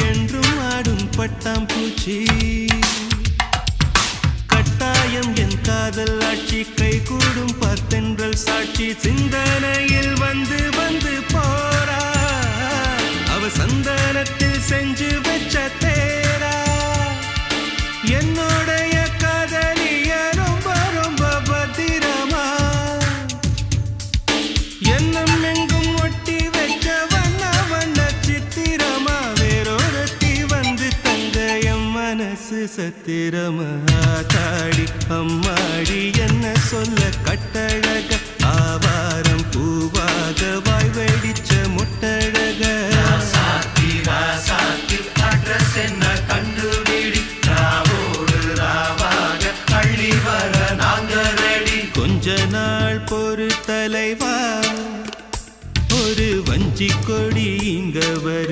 என்றும் ஆடும் பட்டாம்பூச்சி கட்டாயம் என் காதல் ஆட்சி கை கூடும் பார்த்தென்றல் சாட்சி சிந்தனையில் வந்து வந்து போறா அவ சந்தனத்தில் செஞ்சு வச்ச தேரா என்னுடைய காதலிய ரொம்ப ரொம்ப பத்திரமா என்னும் எங்கும் ஒட்டி வைக்க வண்ண வண்ண சித்திரமா வேறொருத்தி வந்து தங்க என் மனசு சத்திரமா தாடி அம்மாடி என்ன சொல்ல கட்டழக ஆவாரம் பூவாக வாய் வெடிச்ச முட்டழக அட்ரஸ் என்ன கண்டுபிடி ராவோடு ராவாக அள்ளி வர நாங்க ரெடி கொஞ்ச நாள் பொறு தலைவா ஒரு வஞ்சி கொடி இங்க வரு